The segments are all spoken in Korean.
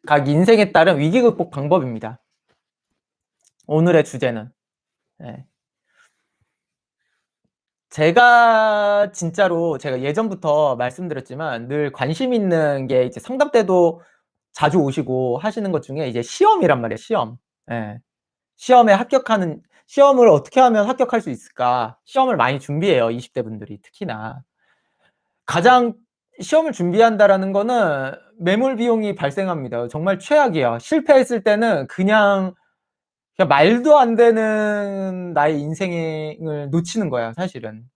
각 인생에 따른 위기 극복 방법입니다. 오늘의 주제는. 네. 제가 진짜로 제가 예전부터 말씀드렸지만 늘 관심 있는 게 이제 상담 때도 자주 오시고 하시는 것 중에 이제 시험이란 말이에요, 시험. 예. 시험을 어떻게 하면 합격할 수 있을까? 시험을 많이 준비해요, 20대 분들이 특히나. 가장 시험을 준비한다라는 거는 매몰 비용이 발생합니다. 정말 최악이에요. 실패했을 때는 그냥 말도 안 되는 나의 인생을 놓치는 거야, 사실은.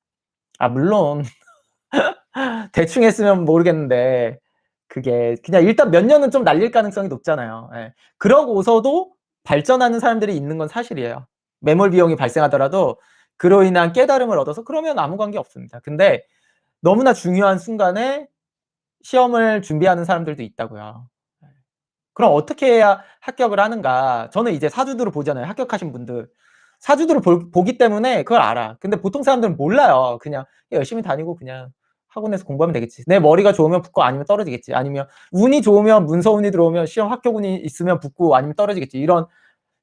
물론 대충 했으면 모르겠는데 그게 그냥 일단 몇 년은 좀 날릴 가능성이 높잖아요. 예. 그러고서도 발전하는 사람들이 있는 건 사실이에요. 매몰 비용이 발생하더라도 그로 인한 깨달음을 얻어서 그러면 아무 관계 없습니다. 근데 너무나 중요한 순간에 시험을 준비하는 사람들도 있다고요. 예. 그럼 어떻게 해야 합격을 하는가? 저는 이제 사주들을 보잖아요, 합격하신 분들. 사주들을 보기 때문에 그걸 알아. 근데 보통 사람들은 몰라요. 그냥 열심히 다니고 그냥 학원에서 공부하면 되겠지. 내 머리가 좋으면 붙고 아니면 떨어지겠지. 아니면 운이 좋으면 문서운이 들어오면 시험 합격운이 있으면 붙고 아니면 떨어지겠지.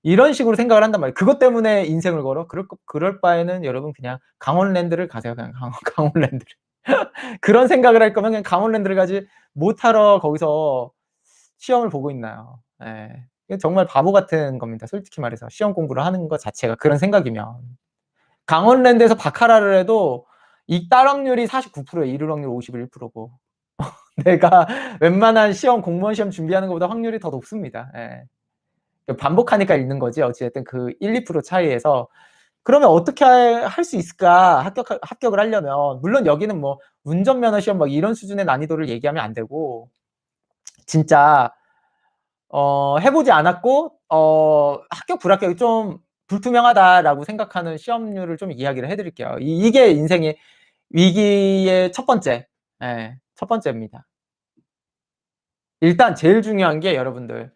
이런 식으로 생각을 한단 말이에요. 그것 때문에 인생을 걸어? 그럴 바에는 여러분 그냥 강원랜드를 가세요. 그냥 강원랜드를. 그런 생각을 할 거면 그냥 강원랜드를 가지 못하러 거기서 시험을 보고 있나요? 예. 정말 바보 같은 겁니다. 솔직히 말해서 시험 공부를 하는 것 자체가 그런 생각이면. 강원랜드에서 바카라를 해도 이 딸 확률이 49%예요. 이룰 확률 51%고. 내가 웬만한 시험 공무원 시험 준비하는 것보다 확률이 더 높습니다. 예. 반복하니까 읽는 거지. 어찌됐든 그 1~2% 차이에서 그러면 어떻게 할 수 있을까? 합격을 하려면. 물론 여기는 뭐 운전면허 시험 막 이런 수준의 난이도를 얘기하면 안 되고 진짜 해보지 않았고 합격 불합격이 좀 불투명하다라고 생각하는 시험률을 좀 이야기를 해드릴게요. 이게 인생의 위기의 첫 번째, 예, 첫 번째입니다. 일단 제일 중요한 게 여러분들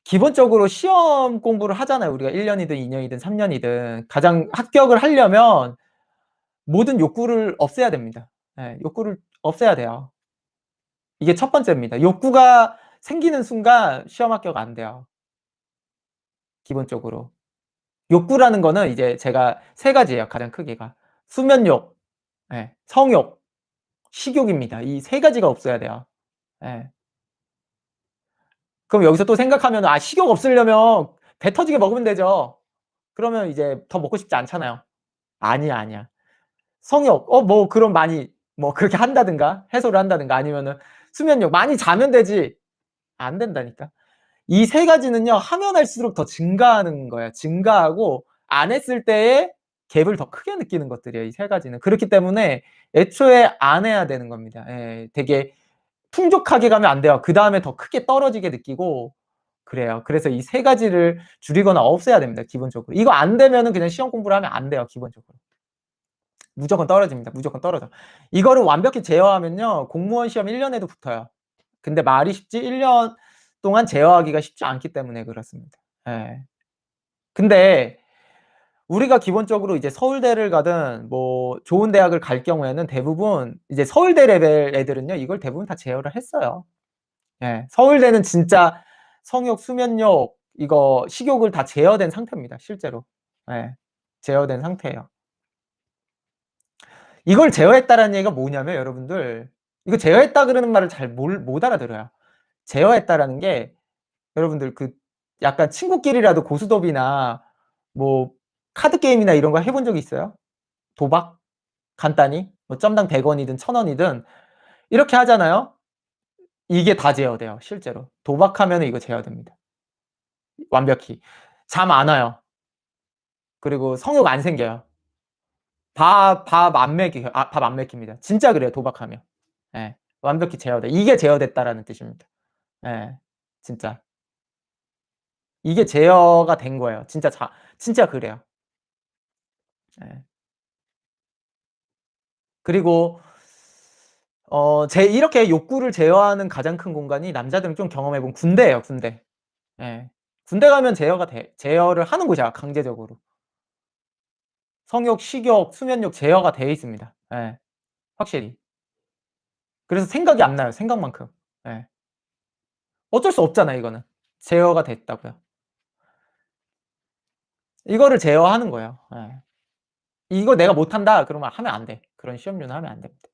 기본적으로 시험 공부를 하잖아요. 우리가 1년이든 2년이든 3년이든 가장 합격을 하려면 모든 욕구를 없애야 됩니다. 예, 욕구를 없애야 돼요. 이게 첫 번째입니다. 욕구가 생기는 순간 시험 합격 안 돼요. 기본적으로. 욕구라는 거는 이제 제가 세 가지예요. 가장 크기가. 수면욕, 예, 성욕, 식욕입니다. 이 세 가지가 없어야 돼요. 예. 그럼 여기서 또 생각하면 식욕 없으려면 배 터지게 먹으면 되죠. 그러면 이제 더 먹고 싶지 않잖아요. 아니야, 아니야. 성욕, 뭐 그럼 많이 뭐 그렇게 한다든가 해소를 한다든가 아니면은 수면욕 많이 자면 되지. 안 된다니까. 이 세 가지는요. 하면 할수록 더 증가하는 거예요. 증가하고 안 했을 때의 갭을 더 크게 느끼는 것들이에요. 이 세 가지는. 그렇기 때문에 애초에 안 해야 되는 겁니다. 예. 되게 풍족하게 가면 안 돼요. 그다음에 더 크게 떨어지게 느끼고 그래요. 그래서 이 세 가지를 줄이거나 없애야 됩니다. 기본적으로. 이거 안 되면은 그냥 시험 공부를 하면 안 돼요. 기본적으로. 무조건 떨어집니다. 무조건 떨어져. 이거를 완벽히 제어하면요. 공무원 시험 1년에도 붙어요. 근데 말이 쉽지 1년 동안 제어하기가 쉽지 않기 때문에 그렇습니다. 예. 근데 우리가 기본적으로 이제 서울대를 가든 뭐 좋은 대학을 갈 경우에는 대부분 이제 서울대 레벨 애들은요. 이걸 대부분 다 제어를 했어요. 예. 서울대는 진짜 성욕, 수면욕, 이거 식욕을 다 제어된 상태입니다. 실제로. 예. 제어된 상태예요. 이걸 제어했다라는 얘기가 뭐냐면 여러분들 이거 제어했다 그러는 말을 잘 못 알아들어요. 제어했다라는 게 여러분들 그 약간 친구끼리라도 고스톱이나 뭐 카드 게임이나 이런 거 해본 적이 있어요? 도박? 간단히 뭐 점당 100 원이든 1000 원이든 이렇게 하잖아요. 이게 다 제어돼요 실제로. 도박하면은 이거 제어됩니다. 완벽히. 잠 안 와요. 그리고 성욕 안 생겨요. 밥 안 먹여요. 밥 안 먹힙니다. 진짜 그래요 도박하면. 예. 완벽히 제어돼. 이게 제어됐다라는 뜻입니다. 예. 진짜. 이게 제어가 된 거예요. 진짜 그래요. 예. 그리고 이렇게 욕구를 제어하는 가장 큰 공간이 남자들은 좀 경험해 본 군대예요, 군대. 예. 군대 가면 제어를 하는 곳이야, 강제적으로. 성욕, 식욕, 수면욕 제어가 돼 있습니다. 예. 확실히. 그래서 생각이 안 나요, 생각만큼. 예. 어쩔 수 없잖아요 이거는. 제어가 됐다고요. 이거를 제어하는 거예요. 예. 이거 내가 못한다 그러면 하면 안 돼. 그런 시험류는 하면 안 됩니다.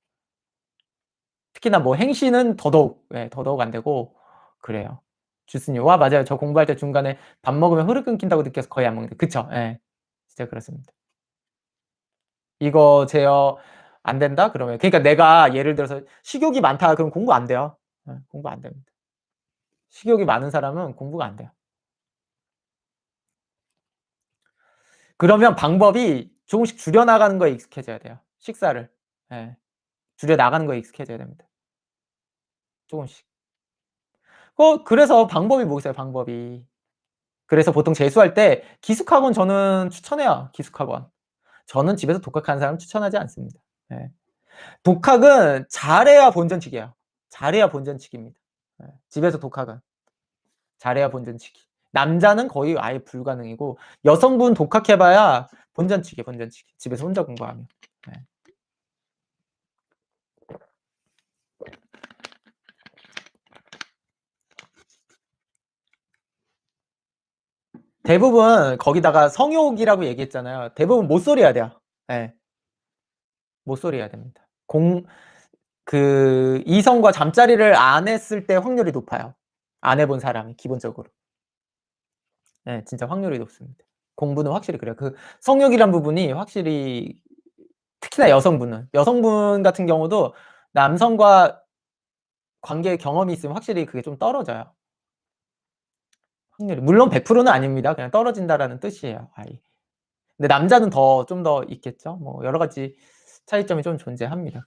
특히나 뭐 행시는 더더욱 예 더더욱 안 되고 그래요. 주스님 와 맞아요. 저 공부할 때 중간에 밥 먹으면 흐르 끊긴다고 느껴서 거의 안 먹는데 그쵸. 예. 진짜 그렇습니다. 이거 제어 안 된다 그러면 그러니까 내가 예를 들어서 식욕이 많다 그럼 공부 안 돼요. 예 공부 안 됩니다. 식욕이 많은 사람은 공부가 안 돼요. 그러면 방법이 조금씩 줄여 나가는 거에 익숙해져야 돼요, 식사를. 예. 줄여 나가는 거에 익숙해져야 됩니다, 조금씩. 그래서 방법이 뭐 있어요, 방법이. 그래서 보통 재수할 때 기숙학원 저는 추천해요, 기숙학원. 저는 집에서 독학하는 사람 추천하지 않습니다. 예. 독학은 잘해야 본전치기예요. 잘해야 본전치기입니다. 예. 집에서 독학은. 잘해야 본전치기. 남자는 거의 아예 불가능이고 여성분 독학해 봐야 본전치기예요, 본전치기. 집에서 혼자 공부하면. 예. 대부분 거기다가 성욕이라고 얘기했잖아요. 대부분 못소리 해야 돼요. 예. 못소리 해야 됩니다. 이성과 잠자리를 안 했을 때 확률이 높아요. 안 해본 사람이 기본적으로. 예. 진짜 확률이 높습니다. 공부는 확실히 그래요. 성욕이란 부분이 확실히 특히나 여성분 같은 경우도 남성과 관계 경험이 있으면 확실히 그게 좀 떨어져요. 확률이. 물론 100%는 아닙니다. 그냥 떨어진다라는 뜻이에요, 아예. 근데 남자는 좀 더 있겠죠. 뭐 여러 가지 차이점이 좀 존재합니다.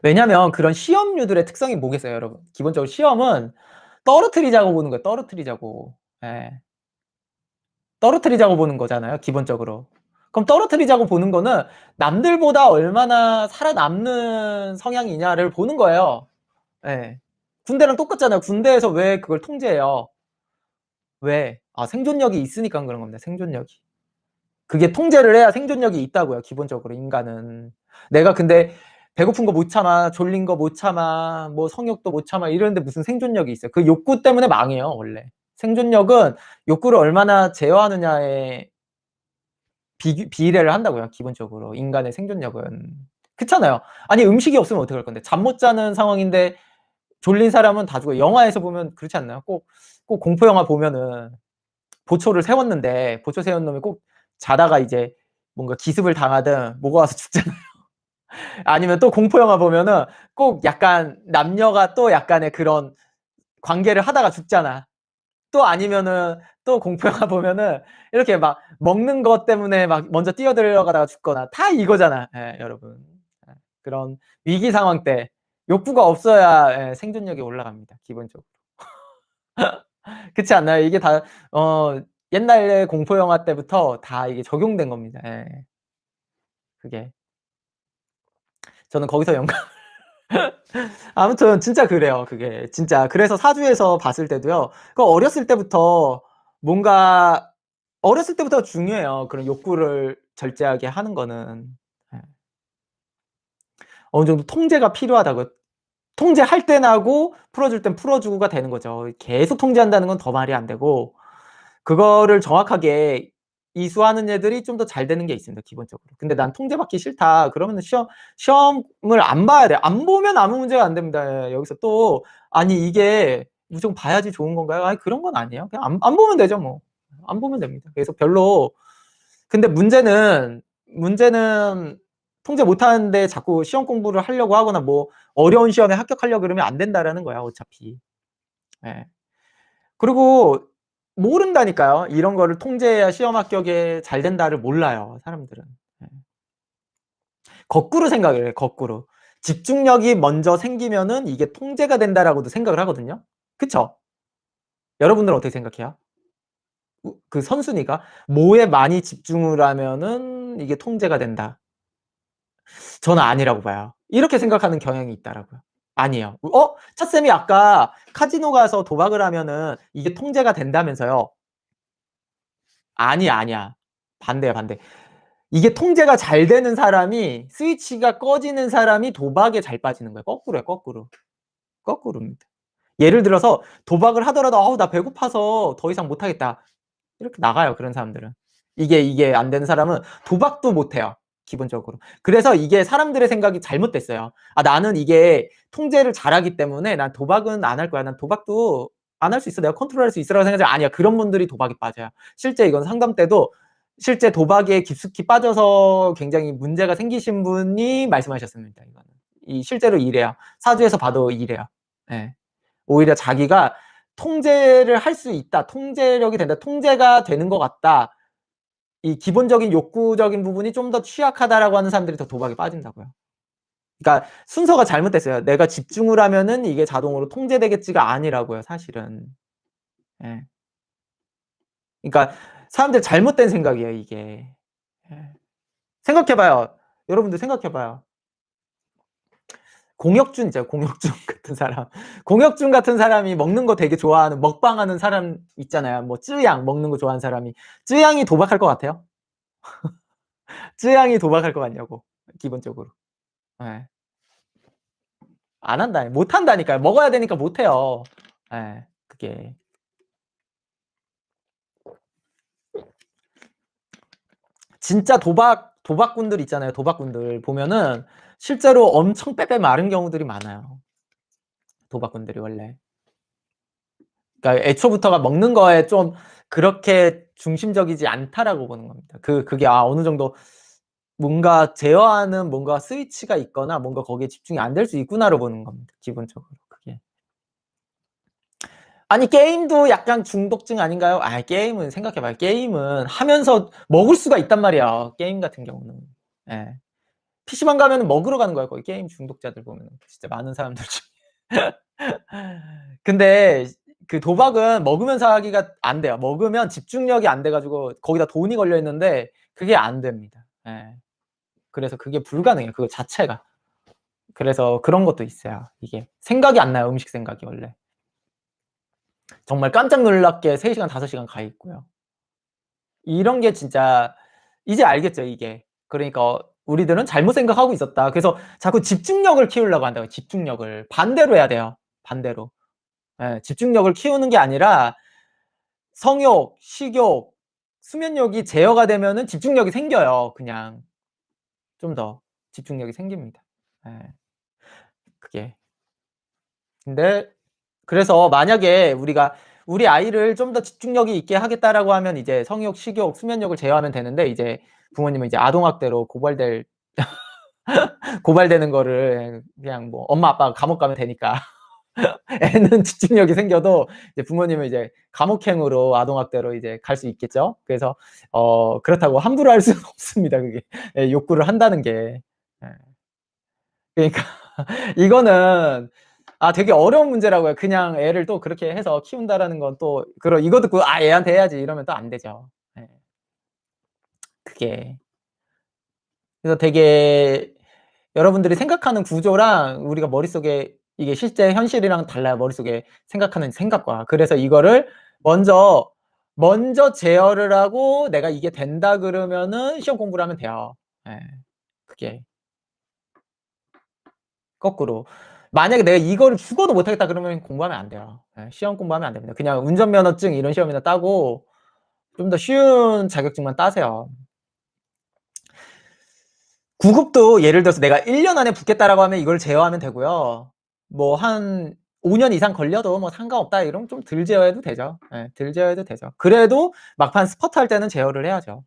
왜냐면 그런 시험류들의 특성이 뭐겠어요, 여러분. 기본적으로 시험은 떨어뜨리자고 보는 거예요, 떨어뜨리자고. 예. 떨어뜨리자고 보는 거잖아요, 기본적으로. 그럼 떨어뜨리자고 보는 거는 남들보다 얼마나 살아남는 성향이냐를 보는 거예요. 예. 군대랑 똑같잖아요. 군대에서 왜 그걸 통제해요? 왜? 생존력이 있으니까 그런 겁니다, 생존력이. 그게 통제를 해야 생존력이 있다고요, 기본적으로 인간은. 내가 근데 배고픈 거 못 참아, 졸린 거 못 참아, 뭐 성욕도 못 참아 이러는데 무슨 생존력이 있어요. 그 욕구 때문에 망해요, 원래. 생존력은 욕구를 얼마나 제어하느냐에 비례를 한다고요, 기본적으로. 인간의 생존력은. 그렇잖아요. 아니 음식이 없으면 어떡할 건데. 잠 못 자는 상황인데 졸린 사람은 다 죽어요. 영화에서 보면 그렇지 않나요? 꼭 공포 영화 보면은 보초를 세웠는데 보초 세운 놈이 꼭 자다가 이제 뭔가 기습을 당하든 뭐가 와서 죽잖아요. 아니면 또 공포 영화 보면은 꼭 약간 남녀가 또 약간의 그런 관계를 하다가 죽잖아. 또 아니면은 또 공포 영화 보면은 이렇게 막 먹는 것 때문에 막 먼저 뛰어들어가다가 죽거나 다 이거잖아. 예, 여러분. 예, 그런 위기 상황 때 욕구가 없어야 예, 생존력이 올라갑니다, 기본적으로. 그렇지 않나요? 이게 다 옛날에 공포 영화 때부터 다 이게 적용된 겁니다. 예. 그게. 저는 거기서 영감 아무튼 진짜 그래요, 그게. 진짜. 그래서 사주에서 봤을 때도요. 어렸을 때부터 뭔가 어렸을 때부터 중요해요, 그런 욕구를 절제하게 하는 거는. 예. 어느 정도 통제가 필요하다고요. 통제할 땐 하고 풀어줄 땐 풀어주고가 되는 거죠. 계속 통제한다는 건 더 말이 안 되고 그거를 정확하게 이수하는 애들이 좀 더 잘 되는 게 있습니다, 기본적으로. 근데 '난 통제받기 싫다.' 그러면은 시험을 안 봐야 돼요. 안 보면 아무 문제가 안 됩니다. 예. 여기서 또 아니 이게 무조건 봐야지 좋은 건가요? 아니 그런 건 아니에요. 그냥 안 보면 되죠 뭐. 안 보면 됩니다. 그래서 별로 근데 문제는 통제 못 하는데 자꾸 시험 공부를 하려고 하거나 뭐 어려운 시험에 합격하려고 그러면 안 된다라는 거야, 어차피. 예. 그리고 모른다니까요. 이런 거를 통제해야 시험 합격에 잘 된다를 몰라요, 사람들은. 예. 거꾸로 생각을 해요, 거꾸로. 집중력이 먼저 생기면은 이게 통제가 된다라고도 생각을 하거든요. 그쵸? 여러분들은 어떻게 생각해요? 선순위가 뭐에 많이 집중을 하면은 이게 통제가 된다. 저는 아니라고 봐요. 이렇게 생각하는 경향이 있다라고요. 아니에요. 찻쌤이 아까 카지노 가서 도박을 하면은 이게 통제가 된다면서요. 아니야. 반대야, 반대. 이게 통제가 잘 되는 사람이 스위치가 꺼지는 사람이 도박에 잘 빠지는 거예요. 거꾸로예요, 거꾸로. 거꾸로입니다. 예를 들어서 도박을 하더라도 "어우 나 배고파서 더 이상 못 하겠다." 이렇게 나가요, 그런 사람들은. 이게 안 되는 사람은 도박도 못 해요, 기본적으로. 그래서 이게 사람들의 생각이 잘못됐어요. '아 나는 이게 통제를 잘하기 때문에 난 도박은 안 할 거야. 난 도박도 안 할 수 있어. 내가 컨트롤할 수 있어.'라고 생각하지만 아니야. 그런 분들이 도박에 빠져요. 실제 이건 상담 때도 실제 도박에 깊숙이 빠져서 굉장히 문제가 생기신 분이 말씀하셨습니다, 이거는. 실제로 이래요. 사주에서 봐도 이래요. 예. 오히려 자기가 통제를 할 수 있다. 통제력이 된다. 통제가 되는 것 같다. 이 기본적인 욕구적인 부분이 좀 더 취약하다라고 하는 사람들이 더 도박에 빠진다고요. 그러니까 순서가 잘못됐어요. 내가 집중을 하면은 이게 자동으로 통제되겠지가 아니라고요, 사실은. 예. 그러니까 사람들 잘못된 생각이에요, 이게. 예. 생각해 봐요. 여러분들 생각해 봐요. 공혁준 있잖아요, 공혁준 같은 사람. 공혁준 같은 사람이 먹는 거 되게 좋아하는 먹방하는 사람 있잖아요. 뭐 쯔양 먹는 거 좋아하는 사람이. 쯔양이 도박할 것 같아요? 쯔양이 도박할 것 같냐고 기본적으로. 예. 안 한다. 못 한다니까요. 먹어야 되니까 못 해요. 예. 그게. 진짜 도박꾼들 있잖아요. 도박꾼들 보면은 실제로 엄청 빼빼 마른 경우들이 많아요. 도박꾼들이 원래. 그러니까 애초부터가 먹는 거에 좀 그렇게 중심적이지 않다라고 보는 겁니다. 그게 어느 정도 뭔가 제어하는 뭔가 스위치가 있거나 뭔가 거기에 집중이 안 될 수 있구나로 보는 겁니다, 기본적으로 그게. 아니 게임도 약간 중독증 아닌가요? 게임은 생각해 봐요. 게임은 하면서 먹을 수가 있단 말이야, 게임 같은 경우는. 예. PC방 가면은 먹으러 가는 거야, 거의 게임 중독자들 보면은. 진짜 많은 사람들 중에. 근데 그 도박은 먹으면서 하기가 안 돼요. 먹으면 집중력이 안 돼 가지고 거기다 돈이 걸려 있는데 그게 안 됩니다. 예. 그래서 그게 불가능해요, 그거 자체가. 그래서 그런 것도 있어요, 이게. 생각이 안 나요, 음식 생각이 원래. 정말 깜짝 놀랍게 3 시간 5 시간 가 있고요. 이런 게 진짜 이제 알겠죠, 이게. 그러니까 우리들은 잘못 생각하고 있었다. 그래서 자꾸 집중력을 키우려고 한다고요, 집중력을. 반대로 해야 돼요, 반대로. 예. 집중력을 키우는 게 아니라 성욕, 식욕, 수면력이 제어가 되면은 집중력이 생겨요, 그냥. 좀 더 집중력이 생깁니다. 예. 그게. 근데 그래서 만약에 우리가 우리 아이를 좀 더 집중력이 있게 하겠다라고 하면 이제 성욕, 식욕, 수면력을 제어하면 되는데 이제 부모님은 이제 아동학대로 고발되는 거를 그냥 뭐 엄마 아빠가 감옥 가면 되니까 애는 집중력이 생겨도 이제 부모님은 이제 감옥행으로 아동학대로 이제 갈 수 있겠죠. 그래서 그렇다고 함부로 할 수는 없습니다, 그게. 예, 욕구를 한다는 게. 예. 그러니까 이거는 되게 어려운 문제라고요. 그냥 애를 또 그렇게 해서 키운다라는 건 또 이거 듣고 '아 애한테 해야지.' 이러면 또 안 되죠. 예. 그게. 그래서 되게 여러분들이 생각하는 구조랑 우리가 머릿속에 이게 실제 현실이랑 달라요, 머릿속에 생각하는 생각과. 그래서 이거를 먼저 제어를 하고 '내가 이게 된다.' 그러면은 시험 공부를 하면 돼요. 예. 그게. 거꾸로. 만약에 '내가 이거를 죽어도 못 하겠다.' 그러면 공부하면 안 돼요. 예. 시험 공부하면 안 됩니다. 그냥 운전면허증 이런 시험이나 따고 좀 더 쉬운 자격증만 따세요. 구급도 예를 들어서 내가 1년 안에 붙겠다라고 하면 이걸 제어하면 되고요. 뭐 한 5년 이상 걸려도 뭐 상관없다 이러면 좀 덜 제어해도 되죠. 예. 덜 제어해도 되죠. 그래도 막판 스퍼트 할 때는 제어를 해야죠.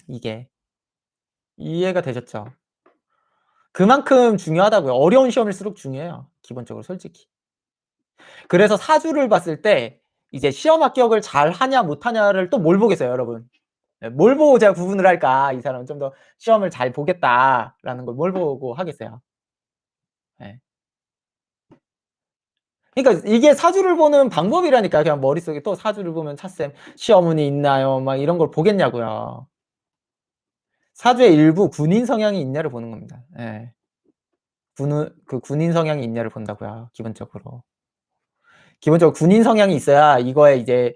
이게. 이해가 되셨죠? 그만큼 중요하다고요. 어려운 시험일수록 중요해요, 기본적으로 솔직히. 그래서 사주를 봤을 때 이제 시험 합격을 잘하냐 못하냐를 또 뭘 보겠어요, 여러분? 예, 뭘 보고 제가 구분을 할까? '이 사람은 좀 더 시험을 잘 보겠다.'라는 걸 뭘 보고 하겠어요? 예. 그러니까 이게 사주를 보는 방법이라니까요. 그냥 머릿속에 또 사주를 보면 찻샘 시어문이 있나요? 막 이런 걸 보겠냐고요. 사주의 일부 군인 성향이 있냐를 보는 겁니다. 예. 군인 성향이 있냐를 본다고요, 기본적으로. 기본적으로 군인 성향이 있어야 이거에 이제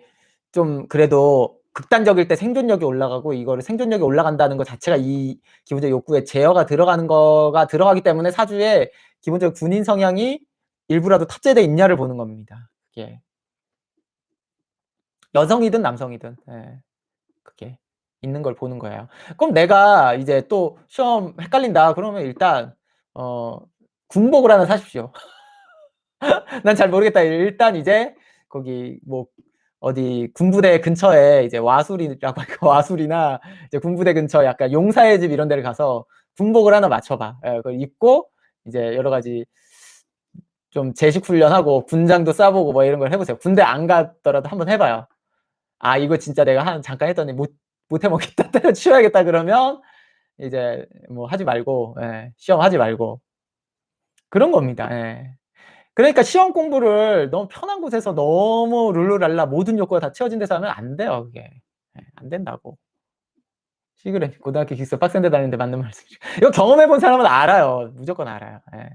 좀 그래도 극단적일 때 생존력이 올라가고 이거를 생존력이 올라간다는 거 자체가 이 기본적 욕구에 제어가 들어가는 거가 들어가기 때문에 사주에 기본적으로 군인 성향이 일부라도 탑재돼 있냐를 보는 겁니다. 그게. 여성이든 남성이든. 예. 그게 있는 걸 보는 거예요. 그럼 내가 이제 또 시험 헷갈린다 그러면 일단 어 군복을 하나 사십시오. 난 잘 모르겠다. 일단 이제 거기 뭐 어디 군부대 근처에 이제 와술이라고 할까 와술이나 이제 군부대 근처 약간 용사의 집 이런 데를 가서 군복을 하나 맞춰 봐. 예 그걸 입고 이제 여러 가지 좀 제식 훈련하고 군장도 쏴 보고 뭐 이런 걸 해 보세요. 군대 안 갔더라도 한번 해 봐요. 아 이거 진짜 내가 한 잠깐 했더니 못 해 먹겠다. 때려치워야겠다 그러면 이제 뭐 하지 말고 예 시험 하지 말고 그런 겁니다. 예. 그러니까 시험 공부를 너무 편한 곳에서 너무 룰루랄라 모든 욕구가 다 채워진 데서 하면 안 돼요 그게. 예 안 된다고. 시그레 고등학교 기숙사 빡센 데 다니는데 맞는 말씀이죠. 이거 경험해 본 사람은 알아요. 무조건 알아요. 예.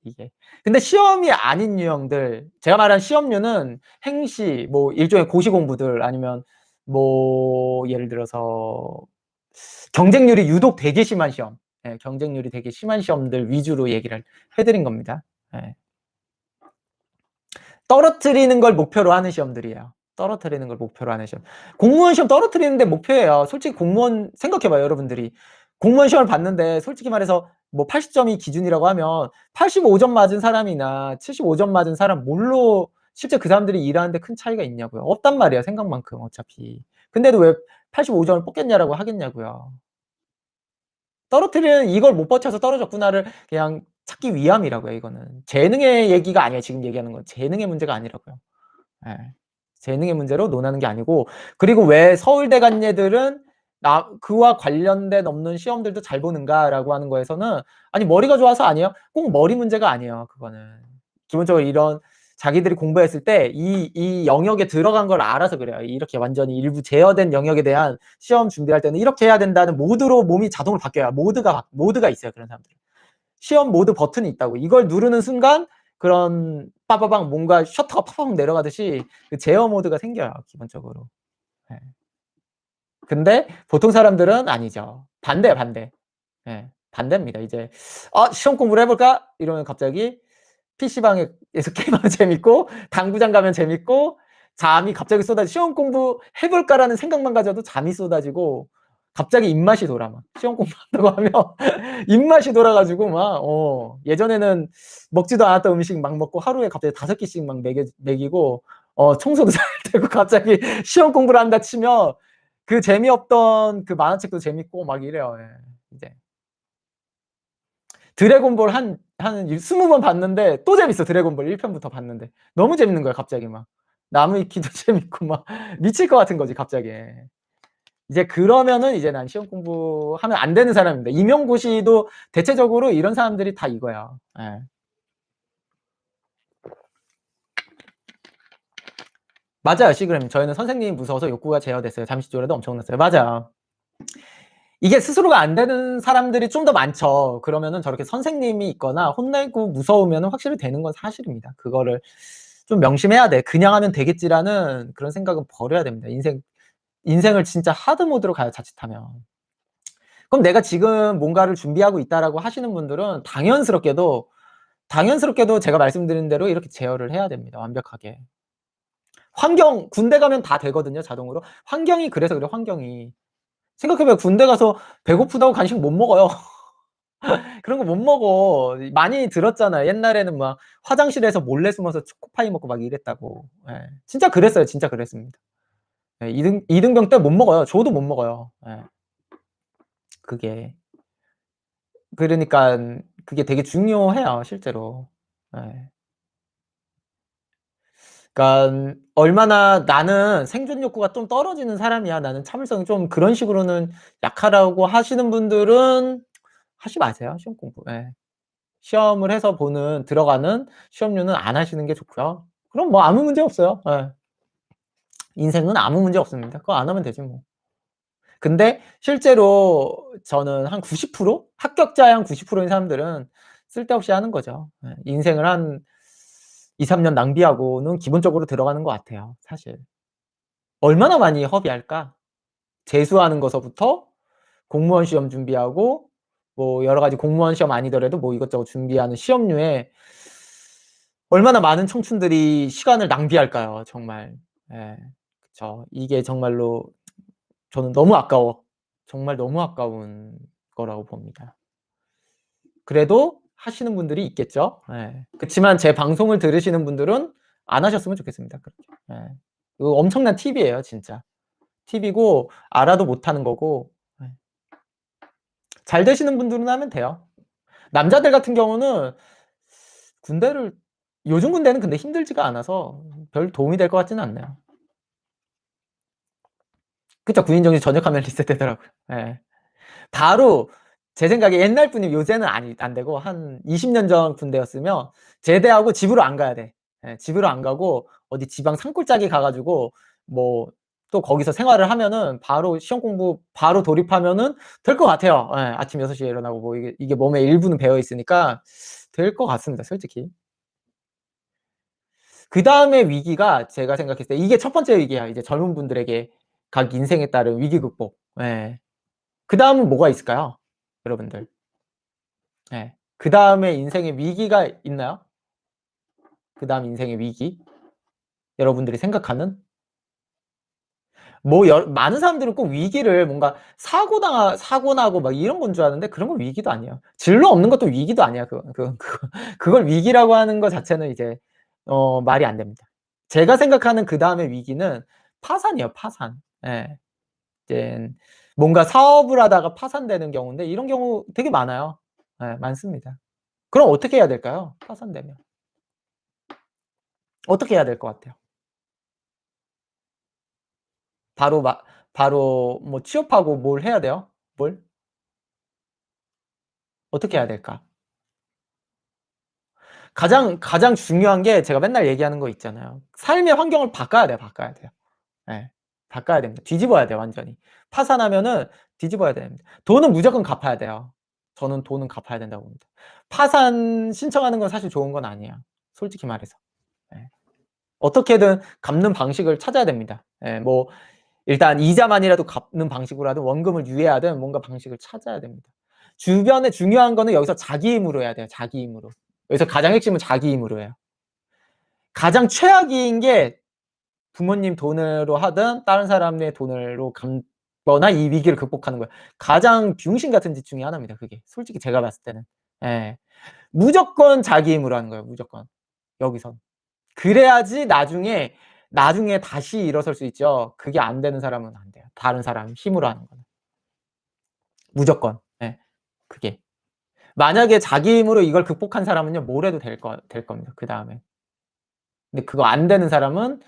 이게. 근데 시험이 아닌 유형들 제가 말한 시험류는 행시 뭐 일종의 고시 공부들 아니면 뭐 예를 들어서 경쟁률이 유독 되게 심한 시험. 예 경쟁률이 되게 심한 시험들 위주로 얘기를 해 드린 겁니다. 예. 떨어뜨리는 걸 목표로 하는 시험들이에요. 떨어뜨리는 걸 목표로 하는 시험. 공무원 시험 떨어뜨리는 데 목표예요. 솔직히 공무원 생각해 봐요, 여러분들이. 공무원 시험을 봤는데 솔직히 말해서 뭐 80 점이 기준이라고 하면 85점 맞은 사람이나 75점 맞은 사람 뭘로 실제 그 사람들이 일하는데 큰 차이가 있냐고요. 없단 말이에요, 생각만큼 어차피. 근데도 왜 85 점을 뽑겠냐라고 하겠냐고요. 떨어뜨리는 '이걸 못 버텨서 떨어졌구나.'를 그냥 찾기 위함이라고요, 이거는. 재능의 얘기가 아니에요, 지금 얘기하는 건. 재능의 문제가 아니라고요. 예. 재능의 문제로 논하는 게 아니고 그리고 왜 서울대 간 애들은 나 그와 관련된 없는 시험들도 잘 보는가라고 하는 거에서는 아니 머리가 좋아서 아니에요. 꼭 머리 문제가 아니에요, 그거는. 기본적으로 이런 자기들이 공부했을 때 이 영역에 들어간 걸 알아서 그래요. 이렇게 완전히 일부 제어된 영역에 대한 시험 준비할 때는 이렇게 해야 된다는 모드로 몸이 자동으로 바뀌어요. 모드가 있어요, 그런 사람들은. 시험 모드 버튼이 있다고. 이걸 누르는 순간 그런 빠바방 뭔가 셔터가 팍팍 내려가듯이 그 제어 모드가 생겨요, 기본적으로. 예. 근데 보통 사람들은 아니죠. 반대예요, 반대. 예. 반대입니다. 이제 '아 시험 공부를 해 볼까?' 이러면 갑자기 PC방에서 게임하면 재밌고 당구장 가면 재밌고 잠이 갑자기 쏟아지 '시험 공부해 볼까.'라는 생각만 가져도 잠이 쏟아지고 갑자기 입맛이 돌아 막. 시험 공부한다고 하면 입맛이 돌아 가지고 막 예전에는 먹지도 않았던 음식 막 먹고 하루에 갑자기 5 끼씩 막 먹이고 청소도 잘 되고 갑자기 시험 공부를 한다 치면 그 재미없던 그 만화책도 재밌고 막 이래요. 예. 이제 드래곤볼 한 20번 봤는데 또 재밌어 드래곤볼 1 편부터 봤는데. 너무 재밌는 거야 갑자기 막. 나무 위키도 재밌고 막 미칠 것 같은 거지 갑자기. 이제 그러면은 이제 난 시험 공부하면 안 되는 사람입니다. 임용고시도 대체적으로 이런 사람들이 다 이거야. 예. 맞아요 시그램. 저희는 선생님이 무서워서 욕구가 제어됐어요. 잠시 졸여도 엄청났어요. 맞아요. 이게 스스로가 안 되는 사람들이 좀 더 많죠. 그러면은 저렇게 선생님이 있거나 혼내고 무서우면은 확실히 되는 건 사실입니다. 그거를 좀 명심해야 돼. '그냥 하면 되겠지.'라는 그런 생각은 버려야 됩니다. 인생을 진짜 하드 모드로 가요 자칫하면. 그럼 내가 지금 뭔가를 준비하고 있다라고 하시는 분들은 당연스럽게도 제가 말씀드린 대로 이렇게 제어를 해야 됩니다 완벽하게. 군대 가면 다 되거든요 자동으로. 환경이 그래서 그래요 환경이. 생각해 봐요. 군대 가서 배고프다고 간식 못 먹어요. 그런 거 못 먹어. 많이 들었잖아요. 옛날에는 막 화장실에서 몰래 숨어서 초코파이 먹고 막 이랬다고. 예. 진짜 그랬어요. 진짜 그랬습니다. 예. 이등병 때 못 먹어요. 저도 못 먹어요. 예. 그게. 그러니깐 그게 되게 중요해요 실제로. 예. 그러니깐 얼마나 '나는 생존 욕구가 좀 떨어지는 사람이야. 나는 참을성이 좀' 그런 식으로는 약하다고 하시는 분들은 하지 마세요 시험 공부. 예. 시험을 해서 들어가는 시험료는 안 하시는 게 좋고요. 그럼 뭐 아무 문제 없어요. 예. 인생은 아무 문제 없습니다. 그거 안 하면 되지 뭐. 근데 실제로 저는 한 90% 합격자의 한 90% 인 사람들은 쓸데없이 하는 거죠. 예. 인생을 한 2-3년 낭비하고는 기본적으로 들어가는 것 같아요 사실. 얼마나 많이 허비할까? 재수하는 거서부터 공무원 시험 준비하고 뭐 여러 가지 공무원 시험 아니더라도 뭐 이것저것 준비하는 시험류에 얼마나 많은 청춘들이 시간을 낭비할까요 정말. 예. 그쵸. 이게 정말로 저는 너무 아까워. 정말 너무 아까운 거라고 봅니다. 그래도 하시는 분들이 있겠죠. 예. 그치만 제 방송을 들으시는 분들은 안 하셨으면 좋겠습니다 그렇게. 예. 이거 엄청난 팁이에요 진짜. 팁이고 알아도 못하는 거고. 예. 잘 되시는 분들은 하면 돼요. 남자들 같은 경우는 군대를 요즘 군대는 근데 힘들지가 않아서 별 도움이 될 것 같지는 않네요. 그쵸. 군인 정시 전역하면 리셋되더라고요. 예. 바로 제 생각에 옛날 분이면 요새는 안 되고 한 20년 전 군대였으면 제대하고 집으로 안 가야 돼. 예. 집으로 안 가고 어디 지방 산골짜기 가 가지고 뭐 또 거기서 생활을 하면은 바로 시험 공부 바로 돌입하면은 될 것 같아요. 예. 아침 6 시에 일어나고 뭐 이게 몸에 일부는 배어 있으니까 될 것 같습니다 솔직히. 그다음의 위기가 제가 생각했을 때 이게 첫 번째 위기야. 이제 젊은 분들에게 각 인생에 따른 위기 극복. 예. 그다음은 뭐가 있을까요? 여러분들. 예. 그다음에 인생의 위기가 있나요? 그다음 인생의 위기? 여러분들이 생각하는? 뭐 많은 사람들은 꼭 위기를 뭔가 사고 나고 막 이런 건 줄 아는데 그런 건 위기도 아니에요. 진로 없는 것도 위기도 아니야. 그걸 위기라고 하는 거 자체는 이제 말이 안 됩니다. 제가 생각하는 그다음의 위기는 파산이에요, 파산. 예. 이젠 뭔가 사업을 하다가 파산되는 경우인데 이런 경우 되게 많아요. 예 많습니다. 그럼 어떻게 해야 될까요? 파산되면. 어떻게 해야 될 것 같아요? 바로 바로 뭐 취업하고 뭘 해야 돼요? 뭘? 어떻게 해야 될까? 가장 중요한 게 제가 맨날 얘기하는 거 있잖아요. 삶의 환경을 바꿔야 돼요, 바꿔야 돼요. 예. 바꿔야 됩니다. 뒤집어야 돼요, 완전히. 파산하면은 뒤집어야 됩니다. 돈은 무조건 갚아야 돼요. 저는 돈은 갚아야 된다고 봅니다. 파산 신청하는 건 사실 좋은 건 아니에요, 솔직히 말해서. 예. 어떻게든 갚는 방식을 찾아야 됩니다. 예. 뭐 일단 이자만이라도 갚는 방식으로 하든 원금을 유예하든 뭔가 방식을 찾아야 됩니다. 주변에 중요한 거는 여기서 자기 힘으로 해야 돼요, 자기 힘으로. 여기서 가장 핵심은 자기 힘으로 해요. 가장 최악인 게 부모님 돈으로 하든 다른 사람의 돈으로 갚거나 이 위기를 극복하는 거예요. 가장 병신 같은 짓 중에 하나입니다 그게. 솔직히 제가 봤을 때는. 예. 무조건 자기 힘으로 하는 거예요 무조건. 여기선. 그래야지 나중에 다시 일어설 수 있죠. 그게 안 되는 사람은 안 돼요. 다른 사람 힘으로 하는 거는. 무조건. 예. 그게. 만약에 자기 힘으로 이걸 극복한 사람은요 뭘 해도 될 겁니다 그다음에. 근데 그거 안 되는 사람은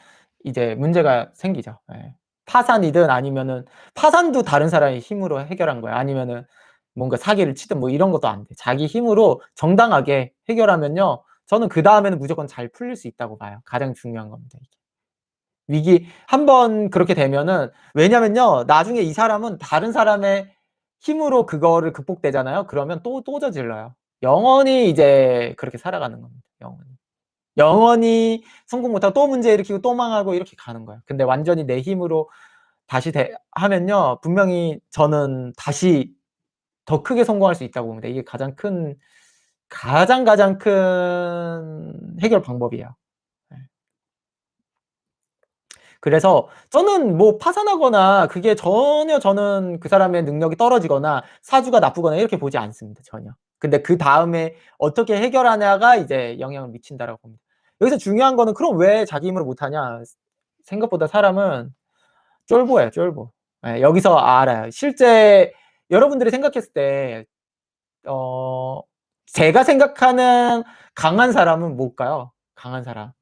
이제 문제가 생기죠. 예. 파산이든 아니면은 파산도 다른 사람의 힘으로 해결한 거야. 아니면은 뭔가 사기를 치든 뭐 이런 것도 안 돼. 자기 힘으로 정당하게 해결하면요. 저는 그다음에는 무조건 잘 풀릴 수 있다고 봐요. 가장 중요한 겁니다 이게. 위기 한 번 그렇게 되면은 왜냐면요. 나중에 이 사람은 다른 사람의 힘으로 그거를 극복되잖아요. 그러면 또 저질러요. 영원히 이제 그렇게 살아가는 겁니다 영원히. 영원히 성공 못하고 또 문제 일으키고 또 망하고 이렇게 가는 거예요. 근데 완전히 내 힘으로 다시 하면요. 분명히 저는 다시 더 크게 성공할 수 있다고 봅니다. 이게 가장 큰 해결 방법이에요. 예. 그래서 저는 뭐 파산하거나 그게 전혀 저는 그 사람의 능력이 떨어지거나 사주가 나쁘거나 이렇게 보지 않습니다 전혀. 근데 그다음에 어떻게 해결하냐가 이제 영향을 미친다라고 봅니다. 여기서 중요한 거는 그럼 왜 자기 힘으로 못하냐. 생각보다 사람은 쫄보예요 쫄보. 예 여기서 알아요. 실제 여러분들이 생각했을 때 어 제가 생각하는 강한 사람은 뭘까요? 강한 사람.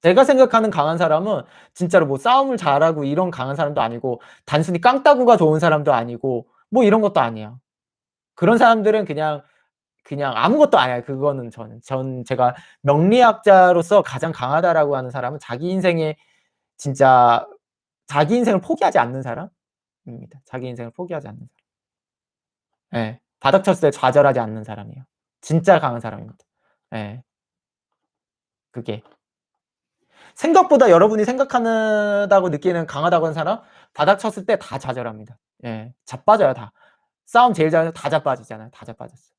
제가 생각하는 강한 사람은 진짜로 뭐 싸움을 잘하고 이런 강한 사람도 아니고 단순히 깡따구가 좋은 사람도 아니고 뭐 이런 것도 아니에요. 그런 사람들은 그냥 아무것도 아니에요 그거는 저는. 제가 명리학자로서 가장 강하다라고 하는 사람은 자기 인생에 진짜 자기 인생을 포기하지 않는 사람입니다. 자기 인생을 포기하지 않는 사람. 예. 바닥 쳤을 때 좌절하지 않는 사람이에요. 진짜 강한 사람입니다. 예. 그게. 생각보다 여러분이 생각한다고 느끼는 강하다고 하는 사람 바닥 쳤을 때 다 좌절합니다. 예. 자빠져요 다. 싸움 제일 잘해서 다 자빠지잖아요. 다 자빠졌어요.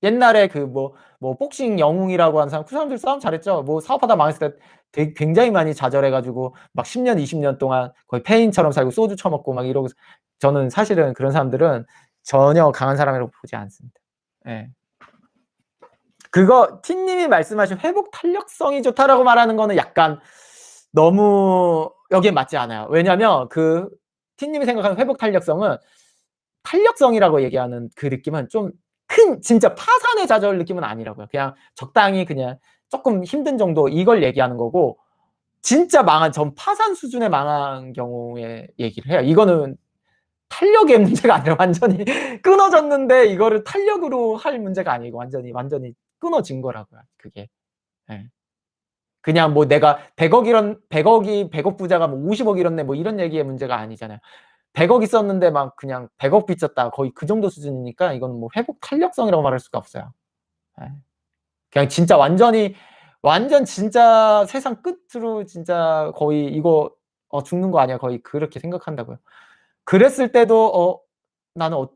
옛날에 그 뭐 복싱 영웅이라고 하는 사람 그 사람들 싸움 잘했죠. 뭐 사업하다 망했을 때 굉장히 많이 좌절해 가지고 막 10 년, 20년 동안 거의 폐인처럼 살고 소주 처먹고 막 이러고 저는 사실은 그런 사람들은 전혀 강한 사람이라고 보지 않습니다. 예. 그거 T님이 말씀하신 "회복 탄력성이 좋다."라고 말하는 거는 약간 너무 여기에 맞지 않아요. 왜냐면 그 T님이 생각하는 회복 탄력성은 탄력성이라고 얘기하는 그 느낌은 좀 큰 진짜 파산의 좌절 느낌은 아니라고요. 그냥 적당히 그냥 쪼끔 힘든 정도 이걸 얘기하는 거고 진짜 망한 전 파산 수준의 망한 경우에 얘기를 해요. 이거는 탄력의 문제가 아니라 완전히 끊어졌는데 이거를 탄력으로 할 문제가 아니고 완전히 끊어진 거라고요 그게. 예. 그냥 뭐 내가 100억 부자가 뭐 50억 잃었네 뭐 이런 얘기의 문제가 아니잖아요. 100억 있었는데 막 그냥 100억 빚졌다. 거의 그 정도 수준이니까 이거는 뭐 회복 탄력성이라고 말할 수가 없어요. 예. 그냥 진짜 완전 진짜 세상 끝으로 진짜 거의 이거 죽는 거 아니야 거의 그렇게 생각한다고요. 그랬을 때도 나는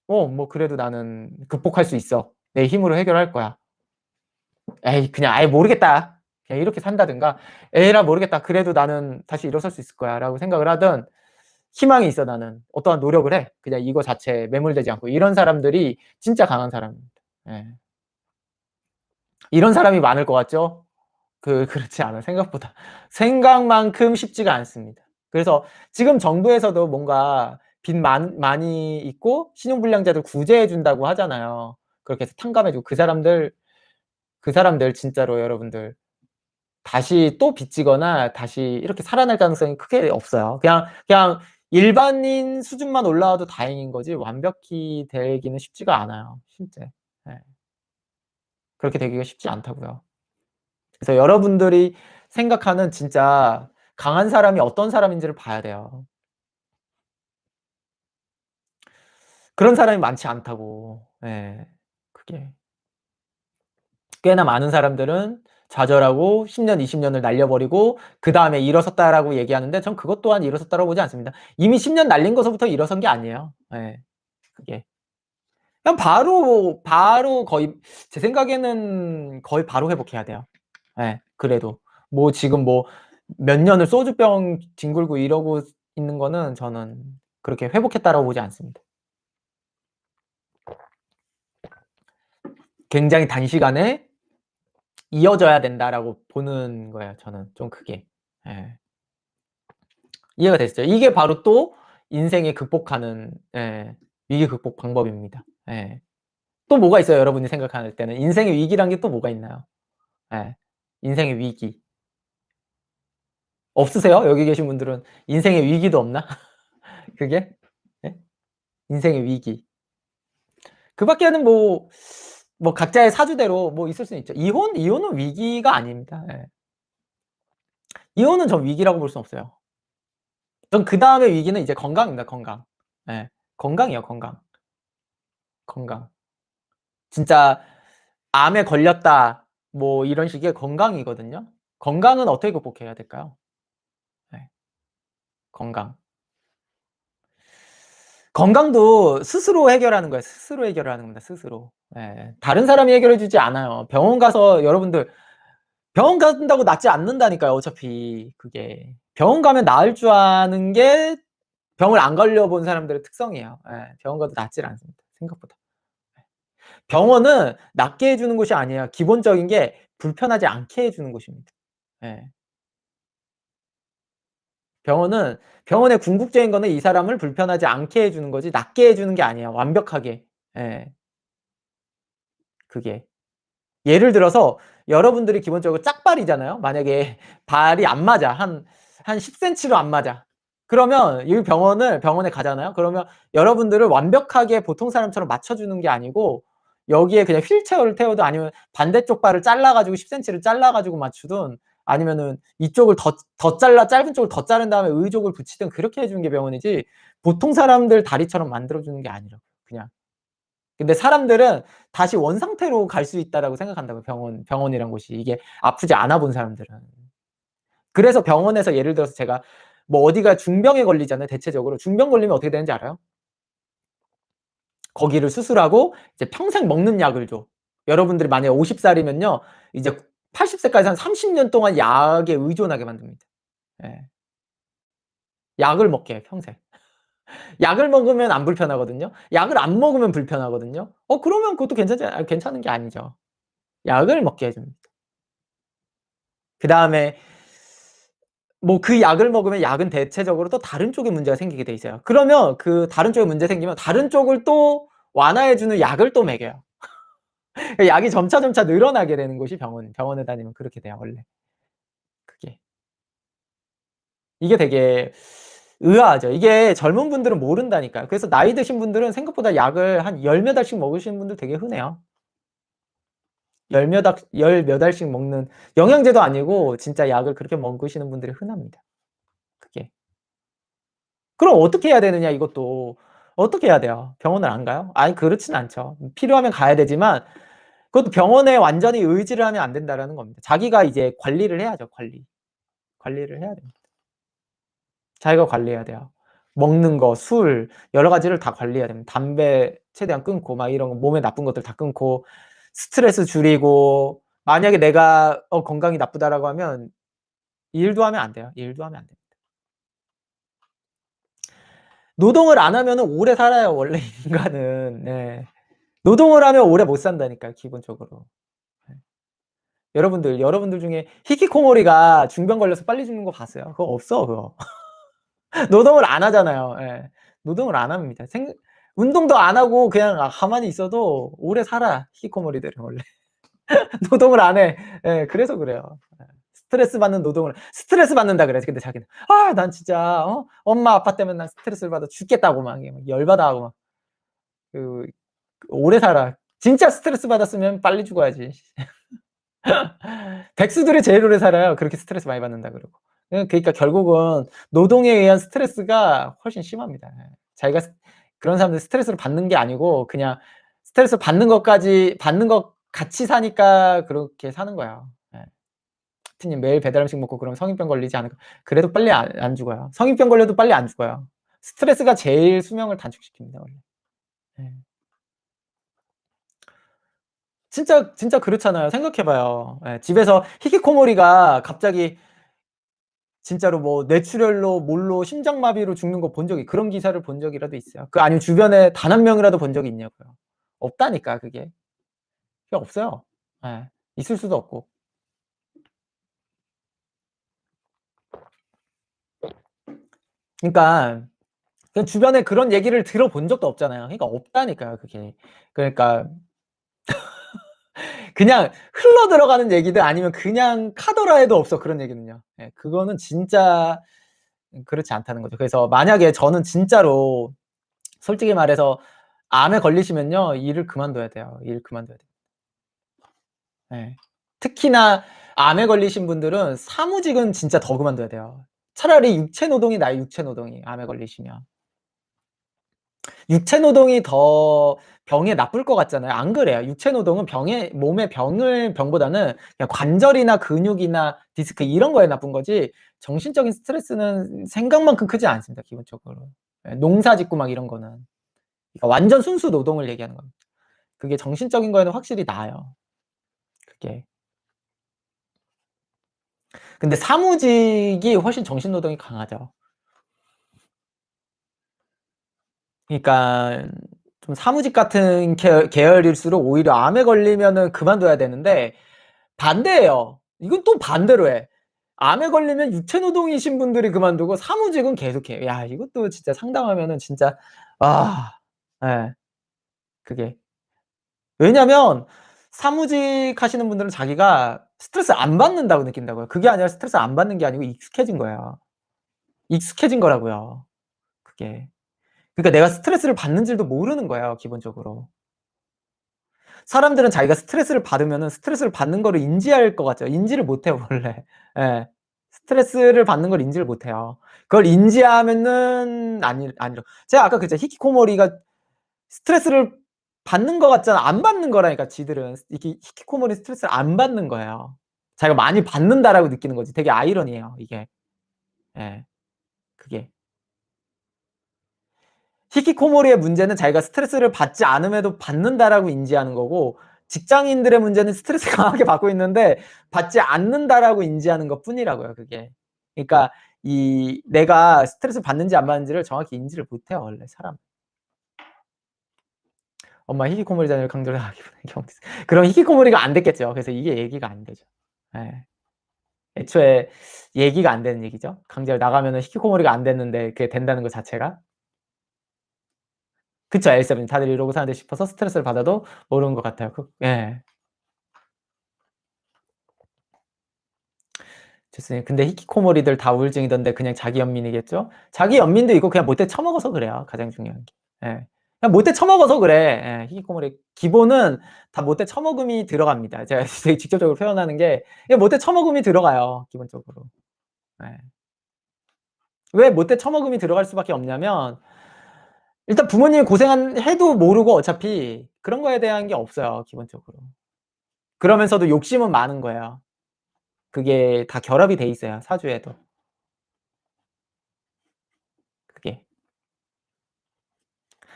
뭐 그래도 나는 극복할 수 있어. 내 힘으로 해결할 거야. 에이 그냥 아예 모르겠다. 그냥 이렇게 산다든가 에라 모르겠다. 그래도 나는 다시 일어설 수 있을 거야라고 생각을 하든 희망이 있어 나는. 어떠한 노력을 해. 그냥 이거 자체에 매몰되지 않고. 이런 사람들이 진짜 강한 사람입니다. 예. 이런 사람이 많을 것 같죠? 그렇지 않아요. 생각보다. 생각만큼 쉽지가 않습니다. 그래서 지금 정부에서도 뭔가 빚 많이 있고 신용불량자들 구제해 준다고 하잖아요. 그렇게 해서 탕감해 주고 그 사람들 진짜로 여러분들 다시 또 빚지거나 다시 이렇게 살아날 가능성이 크게 없어요. 그냥 일반인 수준만 올라와도 다행인 거지 완벽히 되기는 쉽지가 않아요 실제. 예. 그렇게 되기가 쉽지 않다고요. 그래서 여러분들이 생각하는 진짜 강한 사람이 어떤 사람인지를 봐야 돼요. 그런 사람이 많지 않다고. 예. 그게. 꽤나 많은 사람들은 좌절하고 10 년, 20 년을 날려버리고 그다음에 일어섰다라고 얘기하는데 전 그것 또한 일어섰다고 보지 않습니다. 이미 10년 날린 거서부터 일어선 게 아니에요. 예. 그게. 그냥 바로 거의 제 생각에는 거의 바로 회복해야 돼요. 예. 그래도. 뭐 지금 뭐 몇 년을 소주병 뒹굴고 이러고 있는 거는 저는 그렇게 회복했다라고 보지 않습니다. 굉장히 단시간에 이어져야 된다라고 보는 거예요 저는 좀 크게. 예. 이해가 되시죠? 이게 바로 또 인생을 극복하는 위기 극복 방법입니다. 예. 또 뭐가 있어요 여러분이 생각할 때는? 인생의 위기란 게 또 뭐가 있나요? 예. 인생의 위기. 없으세요? 여기 계신 분들은 인생의 위기도 없나? 그게? 예? 인생의 위기. 그 밖에는 뭐 각자의 사주대로 뭐 있을 수는 있죠. 이혼은 위기가 아닙니다. 예. 이혼은 전 위기라고 볼 수는 없어요. 전 그다음의 위기는 이제 건강입니다, 건강. 예. 건강이에요, 건강. 건강. 진짜 암에 걸렸다 뭐 이런 식의 건강이거든요. 건강은 어떻게 극복해야 될까요? 네. 건강. 건강도 스스로 해결하는 거예요. 스스로 해결하는 겁니다, 스스로. 예. 다른 사람이 해결해 주지 않아요. 병원 가서 여러분들 병원 간다고 낫지 않는다니까요, 어차피 그게. 병원 가면 나을 줄 아는 게 병을 안 걸려 본 사람들의 특성이에요. 예. 병원 가도 낫질 않습니다, 생각보다. 병원은 낫게 해 주는 곳이 아니에요. 기본적인 게 불편하지 않게 해 주는 곳입니다. 예. 병원의 궁극적인 거는 이 사람을 불편하지 않게 해 주는 거지 낫게 해 주는 게 아니에요, 완벽하게. 예. 그게. 예를 들어서 여러분들이 기본적으로 짝발이잖아요. 만약에 발이 안 맞아. 한 10 센치로 안 맞아. 그러면 이 병원에 가잖아요. 그러면 여러분들을 완벽하게 보통 사람처럼 맞춰 주는 게 아니고 여기에 그냥 휠체어를 태워도 아니면 반대쪽 발을 잘라 가지고 10 센치를 잘라 가지고 맞추든 아니면은 이쪽을 더 잘라 짧은 쪽을 더 자른 다음에 의족을 붙이든 그렇게 해 주는 게 병원이지 보통 사람들 다리처럼 만들어 주는 게 아니라고요 그냥. 근데 사람들은 다시 원상태로 갈 수 있다라고 생각한다고요, 병원이란 곳이. 이게 아프지 않아 본 사람들은. 그래서 병원에서 예를 들어서 제가 뭐 어디가 중병에 걸리잖아요, 대체적으로. 중병 걸리면 어떻게 되는지 알아요? 거기를 수술하고 이제 평생 먹는 약을 줘. 여러분들이 만약에 50 살이면요. 이제 80 세까지 한 30년 동안 약에 의존하게 만듭니다. 예. 약을 먹게 해요, 평생. 약을 먹으면 안 불편하거든요. 약을 안 먹으면 불편하거든요. 그러면 그것도 괜찮은 게 아니죠. 약을 먹게 해 줍니다. 그다음에 뭐 그 약을 먹으면 약은 대체적으로 또 다른 쪽에 문제가 생기게 돼 있어요. 그러면 그 다른 쪽에 문제 생기면 다른 쪽을 또 완화해 주는 약을 또 먹여요. 그 약이 점차 늘어나게 되는 곳이 병원에 다니면 그렇게 돼요, 원래. 그게. 이게 되게 의아하죠. 이게 젊은 분들은 모른다니까요. 그래서 나이 드신 분들은 생각보다 약을 한 열 몇 알씩 먹으시는 분들 되게 흔해요. 열 몇 알씩 먹는, 영양제도 아니고 진짜 약을 그렇게 먹으시는 분들이 흔합니다. 그게. 그럼 어떻게 해야 되느냐 이것도. 어떻게 해야 돼요? 병원을 안 가요? 아니 그렇진 않죠. 필요하면 가야 되지만 그것도 병원에 완전히 의지를 하면 안 된다라는 겁니다. 자기가 이제 관리를 해야죠, 관리. 관리를 해야 됩니다. 자기가 관리해야 돼요. 먹는 거, 술 여러 가지를 다 관리해야 됩니다. 담배 최대한 끊고 막 이런 거 몸에 나쁜 것들 다 끊고 스트레스 줄이고, 만약에 내가 건강이 나쁘다라고 하면 일도 하면 안 돼요. 일도 하면 안 돼요. 노동을 안 하면은 오래 살아요, 원래 인간은. 네. 노동을 하면 오래 못 산다니까요, 기본적으로. 네. 여러분들 중에 히키코모리가 중병 걸려서 빨리 죽는 거 봤어요? 그거 없어, 그거. 노동을 안 하잖아요. 예. 노동을 안 합니다. 운동도 안 하고 그냥 가만히 있어도 오래 살아, 히키코모리들은 원래. 노동을 안 해. 예. 그래서 그래요. 예. 스트레스 받는다 그래. 근데 자기는 난 진짜 엄마 아빠 때문에 난 스트레스를 받아 죽겠다고 막 열받아 하고 막 그 오래 살아. 진짜 스트레스 받았으면 빨리 죽어야지. 백수들이 제일 오래 살아요, 그렇게 스트레스 많이 받는다 그러고. 그러니까 결국은 노동에 의한 스트레스가 훨씬 심합니다. 예. 자기가 그런 사람들 스트레스를 받는 게 아니고 그냥 스트레스 받는 것 같이 사니까 그렇게 사는 거예요. 예. 하트님 매일 배달 음식 먹고 그러면 성인병 걸리지 않을까? 그래도 빨리 안 죽어요. 성인병 걸려도 빨리 안 죽어요. 스트레스가 제일 수명을 단축시킵니다, 원래. 예. 진짜 그렇잖아요. 생각해 봐요. 예. 집에서 히키코모리가 갑자기 진짜로 뭐 뇌출혈로 뭘로 심장마비로 죽는 거 그런 기사를 본 적이라도 있어요? 아니면 주변에 단 한 명이라도 본 적이 있냐고요. 없다니까 그게. 그게 없어요. 예. 있을 수도 없고. 그러니까 주변에 그런 얘기를 들어본 적도 없잖아요. 그러니까 없다니까요, 그게. 그러니까 그냥 흘러 들어가는 얘기들 아니면 그냥 카더라에도 없어, 그런 얘기는요. 예. 그거는 진짜 그렇지 않다는 거죠. 그래서 만약에 저는 진짜로 솔직히 말해서 암에 걸리시면요, 일을 그만둬야 돼요. 일 그만둬야 돼요. 예. 특히나 암에 걸리신 분들은 사무직은 진짜 더 그만둬야 돼요. 차라리 육체 노동이 나아요, 육체 노동이, 암에 걸리시면. 육체 노동이 더 병에 나쁠 것 같잖아요. 안 그래요. 육체 노동은 몸의 병보다는 그냥 관절이나 근육이나 디스크 이런 거에 나쁜 거지, 정신적인 스트레스는 생각만큼 크지 않습니다, 기본적으로. 예, 농사 짓고 막 이런 거는. 그러니까 완전 순수 노동을 얘기하는 겁니다. 그게 정신적인 거에는 확실히 나아요, 그게. 근데 사무직이 훨씬 정신 노동이 강하죠. 그러니까 좀 사무직 같은 계열일수록 오히려 암에 걸리면은 그만둬야 되는데 반대예요. 이건 또 반대로 해. 암에 걸리면 육체 노동이신 분들이 그만두고 사무직은 계속해요. 야, 이것도 진짜 상담하면은 진짜 아 예. 그게. 왜냐면 사무직 하시는 분들은 자기가 스트레스 안 받는다고 느낀다고요. 그게 아니라 스트레스 안 받는 게 아니고 익숙해진 거예요. 익숙해진 거라고요, 그게. 그러니까 내가 스트레스를 받는 줄도 모르는 거예요, 기본적으로. 사람들은 자기가 스트레스를 받으면은 스트레스를 받는 거를 인지할 것 같죠. 인지를 못 해요, 원래. 예. 스트레스를 받는 걸 인지를 못 해요. 그걸 인지하면은 아니죠. 제가 아까 그랬잖아요. 히키코모리가 스트레스를 받는 것 같잖아. 안 받는 거라니까, 지들은. 이게 히키코모리 스트레스를 안 받는 거예요. 자기가 많이 받는다라고 느끼는 거지. 되게 아이러니해요, 이게. 예. 그게. 히키코모리의 문제는 자기가 스트레스를 받지 않음에도 받는다라고 인지하는 거고, 직장인들의 문제는 스트레스 강하게 받고 있는데 받지 않는다라고 인지하는 것뿐이라고요, 그게. 그러니까 이 내가 스트레스 받는지 안 받는지를 정확히 인지를 못 해요, 원래 사람은. 엄마 히키코모리 자녀를 강제로 나가게 보낸 경우도 있어요. 그럼 히키코모리가 안 됐겠죠. 그래서 이게 얘기가 안 되죠. 예. 애초에 얘기가 안 되는 얘기죠. 강제로 나가면은 히키코모리가 안 됐는데 그게 된다는 것 자체가. 그쵸. L7 다들 이러고 사는데 싶어서 스트레스를 받아도 모르는 것 같아요. 예. 좋습니다. 근데 히키코모리들 다 우울증이던데 그냥 자기 연민이겠죠? 자기 연민도 있고 그냥 못돼 처먹어서 그래요. 가장 중요한 게. 예. 그냥 못돼 처먹어서 그래. 예. 히키코모리 기본은 다 못돼 처먹음이 들어갑니다. 제가 되게 직접적으로 표현하는 게 이게 못돼 처먹음이 들어가요. 기본적으로. 예. 왜 못돼 처먹음이 들어갈 수밖에 없냐면 일단 부모님이 고생한 해도 모르고 어차피 그런 거에 대한 게 없어요. 기본적으로. 그러면서도 욕심은 많은 거예요. 그게 다 결합이 돼 있어요. 사주에도. 그게.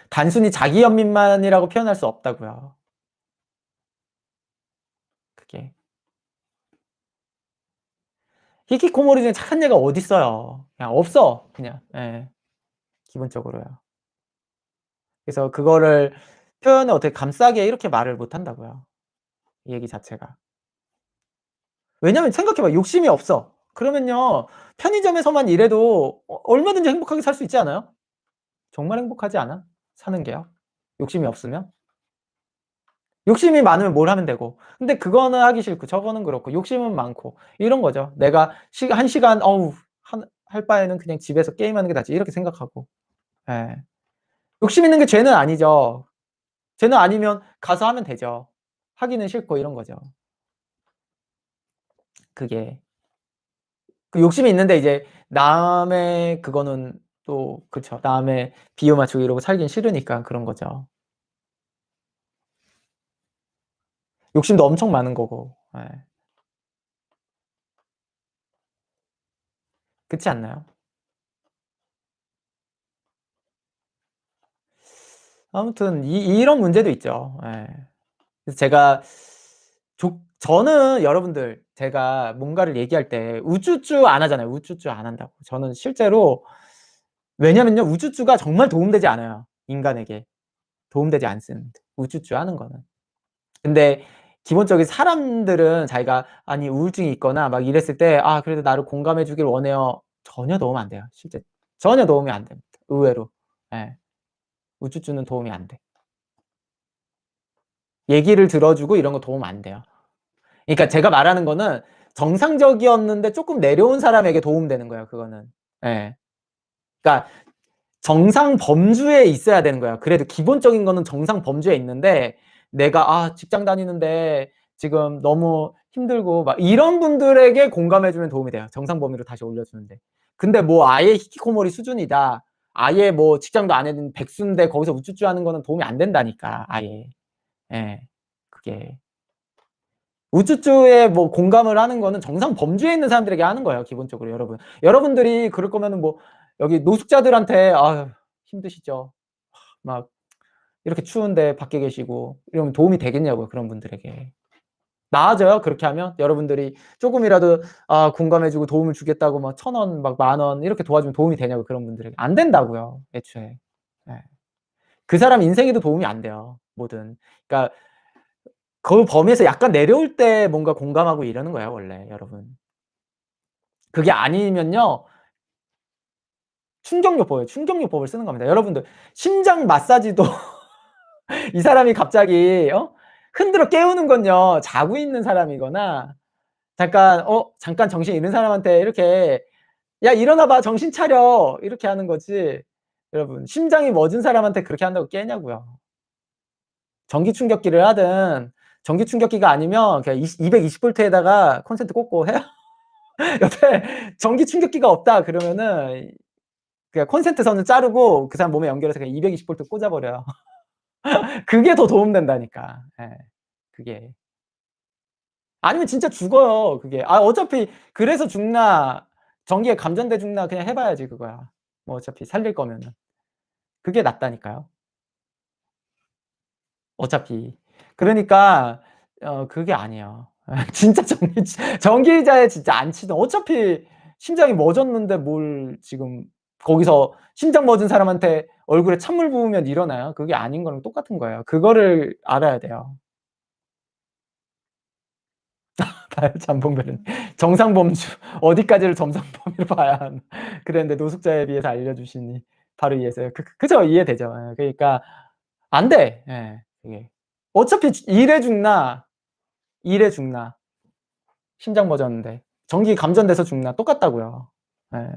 단순히 자기 연민만이라고 표현할 수 없다고요. 그게. 히키코모리 중에 착한 애가 어딨어요. 그냥 없어. 그냥. 예. 기본적으로요. 그래서 그거를 표현을 어떻게 감싸게 이렇게 말을 못 한다고요. 이 얘기 자체가. 왜냐면 생각해 봐요. 욕심이 없어. 그러면요. 편의점에서만 일해도 얼마든지 행복하게 살 수 있지 않아요? 정말 행복하지 않아? 사는 게요? 욕심이 없으면? 욕심이 많으면 뭘 하면 되고. 근데 그거는 하기 싫고 저거는 그렇고 욕심은 많고 이런 거죠. 내가 1시간 어우 할 바에는 그냥 집에서 게임하는 게 낫지 이렇게 생각하고. 예. 욕심 있는 게 죄는 아니죠. 죄는 아니면 가서 하면 되죠. 하기는 싫고 이런 거죠. 그게. 그 욕심이 있는데 이제 남의 그거는 또 그쵸. 남의 비유 맞추고 이러고 살긴 싫으니까 그런 거죠. 욕심도 엄청 많은 거고. 예. 그렇지 않나요? 아무튼 이런 문제도 있죠. 예. 그래서 제가 저는 여러분들 제가 뭔가를 얘기할 때 우쭈쭈 안 하잖아요. 우쭈쭈 안 한다고. 저는 실제로 왜냐면요. 우쭈쭈가 정말 도움되지 않아요. 인간에게. 도움되지 않습니다. 우쭈쭈 하는 거는. 근데 기본적인 사람들은 자기가 아니 우울증이 있거나 막 이랬을 때 '아 그래도 나를 공감해 주길 원해요.' 전혀 도움 안 돼요. 실제 전혀 도움이 안 됩니다. 의외로. 예. 우쭈쭈는 도움이 안 돼. 얘기를 들어 주고 이런 거 도움 안 돼요. 그러니까 제가 말하는 거는 정상적이었는데 쪼끔 내려온 사람에게 도움되는 거예요 그거는. 예. 그러니까 정상 범주에 있어야 되는 거예요. 그래도 기본적인 거는 정상 범주에 있는데 내가 '아 직장 다니는데 지금 너무 힘들고' 막 이런 분들에게 공감해 주면 도움이 돼요 정상 범위로 다시 올려 주는데. 근데 뭐 아예 히키코모리 수준이다. 아예 뭐 직장도 안 했는 백수인데 거기서 우쭈쭈 하는 거는 도움이 안 된다니까 아예. 예. 그게. 우쭈쭈에 뭐 공감을 하는 거는 정상 범주에 있는 사람들에게 하는 거예요 기본적으로 여러분. 여러분들이 그럴 거면은 뭐 여기 노숙자들한테 "아유 힘드시죠. 막 이렇게 추운데 밖에 계시고." 이러면 도움이 되겠냐고요 그런 분들에게. 나아져요 그렇게 하면? 여러분들이 쪼금이라도 공감해 주고 도움을 주겠다고 막 1,000원 막 10,000원 이렇게 도와주면 도움이 되냐고요 그런 분들에게. 안 된다고요 애초에. 예. 그 사람 인생에도 도움이 안 돼요 뭐든. 그러니까 그 범위에서 약간 내려올 때 뭔가 공감하고 이러는 거예요 원래 여러분. 그게 아니면요. 충격요법이에요. 충격요법을 쓰는 겁니다. 여러분들 심장 마사지도 이 사람이 갑자기 흔들어 깨우는 건요. 자고 있는 사람이거나 잠깐 정신 잃은 사람한테 이렇게 "야 일어나 봐. 정신 차려." 이렇게 하는 거지 여러분 심장이 멎은 사람한테 그렇게 한다고 깨냐고요. 전기 충격기를 하든 전기 충격기가 아니면 그냥 220 볼트에다가 콘센트 꽂고 해요. 옆에 전기 충격기가 없다 그러면은 그냥 콘센트 선을 자르고 그 사람 몸에 연결해서 그냥 220 볼트 꽂아 버려요. 그게 더 도움된다니까. 예. 그게. 아니면 진짜 죽어요 그게. 어차피 그래서 죽나 전기에 감전돼 죽나 그냥 해 봐야지 그거야. 뭐 어차피 살릴 거면은. 그게 낫다니까요. 어차피. 그러니까 그게 아니에요. 진짜 전기의자에 진짜 안 치든 어차피 심장이 멎었는데 뭘 지금 거기서 심장 멎은 사람한테 얼굴에 찬물 부으면 일어나요? 그게 아닌 거랑 똑같은 거예요. 그거를 알아야 돼요. 봐요 잠봉별은. 정상범주 어디까지를 정상범위로 봐야 하나. 그랬는데 노숙자에 비해서 알려주시니 바로 이해했어요. 그죠? 이해되죠. 예. 그러니까 안 돼. 예. 그게. 어차피 일에 죽나 심장 멎었는데 전기 감전돼서 죽나 똑같다고요. 예.